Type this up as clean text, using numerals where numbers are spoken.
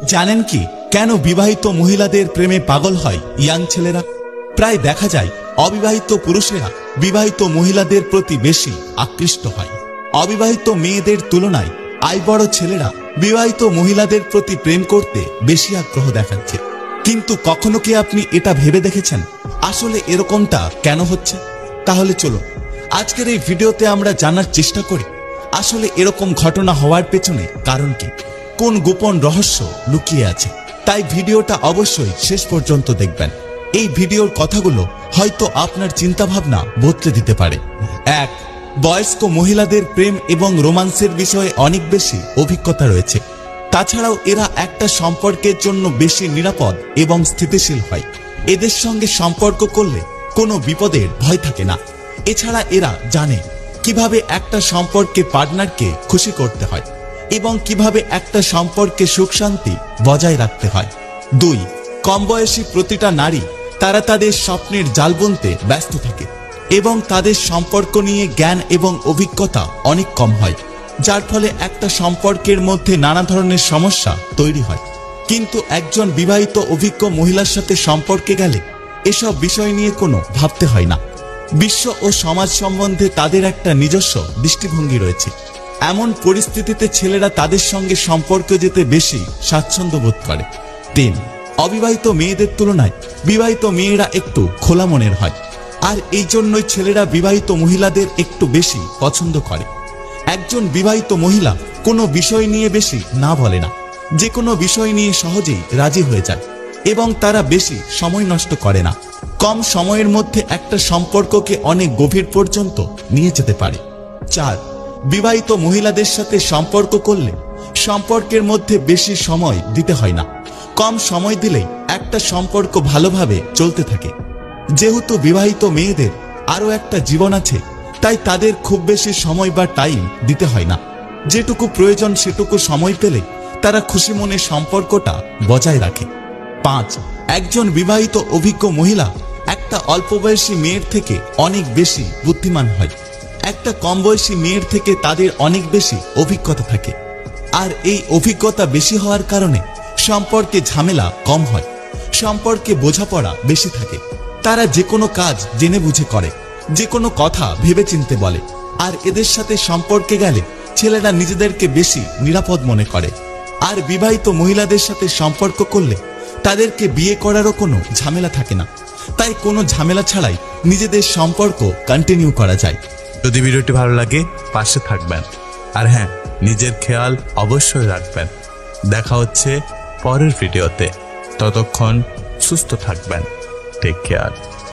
জানেন কি কেন বিবাহিত মহিলাদের প্রেমে পাগল হয় ইয়াং ছেলেরা? প্রায় দেখা যায় অবিবাহিত পুরুষেরা বিবাহিত মহিলাদের প্রতি বেশি আকৃষ্ট হয়। অবিবাহিত মেয়েদের তুলনায় আয় বড় ছেলেরা বিবাহিত মহিলাদের প্রতি প্রেম করতে বেশি আগ্রহ দেখাচ্ছে। কিন্তু কখনো কি আপনি এটা ভেবে দেখেছেন আসলে এরকমটা কেন হচ্ছে? তাহলে চলো আজকের এই ভিডিওতে আমরা জানার চেষ্টা করি আসলে এরকম ঘটনা হওয়ার পেছনে কারণ কি, কোন গোপন রহস্য লুকিয়ে আছে। তাই ভিডিওটা অবশ্যই শেষ পর্যন্ত দেখবেন। এই ভিডিওর কথাগুলো হয়তো আপনার চিন্তাভাবনা বদলে দিতে পারে। 1. বয়স্ক মহিলাদের প্রেম এবং রোমান্সের বিষয়ে অনেক বেশি অভিজ্ঞতা রয়েছে। তাছাড়াও এরা একটা সম্পর্কের জন্য বেশি নিরাপদ এবং স্থিতিশীল হয়। এদের সঙ্গে সম্পর্ক করলে কোনো বিপদের ভয় থাকে না। এছাড়া এরা জানে কিভাবে একটা সম্পর্কে পার্টনারকে খুশি করতে হয় এবং কিভাবে একটা সম্পর্কে সুখ শান্তি বজায় রাখতে হয়। 2. কম বয়সী প্রতিটা নারী তারা তাদের স্বপ্নের জাল বুনতে ব্যস্ত থাকে এবং তাদের সম্পর্ক নিয়ে জ্ঞান এবং অভিজ্ঞতা অনেক কম হয়, যার ফলে একটা সম্পর্কের মধ্যে নানা ধরনের সমস্যা তৈরি হয়। কিন্তু একজন বিবাহিত অভিজ্ঞ মহিলার সাথে সম্পর্কে গেলে এসব বিষয় নিয়ে কোনো ভাবতে হয় না। বিশ্ব ও সমাজ সম্বন্ধে তাদের একটা নিজস্ব দৃষ্টিভঙ্গি রয়েছে। এমন পরিস্থিতিতে ছেলেরা তাদের সঙ্গে সম্পর্কে যেতে বেশি স্বাচ্ছন্দ্য বোধ করে। 3. অবিবাহিত মেয়েদের তুলনায় বিবাহিত মেয়েরা একটু খোলা মনের হয়, আর এই জন্যই ছেলেরা বিবাহিত মহিলাদের একটু বেশি পছন্দ করে। একজন বিবাহিত মহিলা কোনো বিষয় নিয়ে বেশি না বলে না, যে কোনো বিষয় নিয়ে সহজেই রাজি হয়ে যায় এবং তারা বেশি সময় নষ্ট করে না। কম সময়ের মধ্যে একটা সম্পর্ককে অনেক গভীর পর্যন্ত নিয়ে যেতে পারে। 4. বিবাহিত মহিলাদের সাথে সম্পর্ক করলে সম্পর্কের মধ্যে বেশি সময় দিতে হয় না। কম সময় দিলেই একটা সম্পর্ক ভালোভাবে চলতে থাকে। যেহেতু বিবাহিত মেয়েদের আরো একটা জীবন আছে, তাই তাদের খুব বেশি সময় বা টাইম দিতে হয় না। যেটুকু প্রয়োজন সেটুকু সময় পেলে তারা খুশি মনে সম্পর্কটা বজায় রাখে। 5. একজন বিবাহিত অভিজ্ঞ মহিলা একটা অল্প বয়সী মেয়ের থেকে অনেক বেশি বুদ্ধিমান হয়। একটা কম বয়সী মেয়ের থেকে তাদের অনেক বেশি অভিজ্ঞতা থাকে, আর এই অভিজ্ঞতা বেশি হওয়ার কারণে সম্পর্কে ঝামেলা কম হয়, সম্পর্কে বোঝাপড়া বেশি থাকে। তারা যে কোনো কাজ জেনে বুঝে করে, যে কোনো কথা ভেবেচিন্তে বলে, আর এদের সাথে সম্পর্কে গেলে ছেলেরা নিজেদেরকে বেশি নিরাপদ মনে করে। আর বিবাহিত মহিলাদের সাথে সম্পর্ক করলে তাদেরকে বিয়ে করারও কোনো ঝামেলা থাকে না, তাই কোনো ঝামেলা ছাড়াই নিজেদের সম্পর্ক কন্টিনিউ করা যায়। যদি ভিডিওটি ভালো লাগে পাশে থাকবেন, আর হ্যাঁ, নিজের খেয়াল অবশ্যই রাখবেন। দেখা হচ্ছে পরের ভিডিওতে, ততক্ষণ সুস্থ থাকবেন। Take care.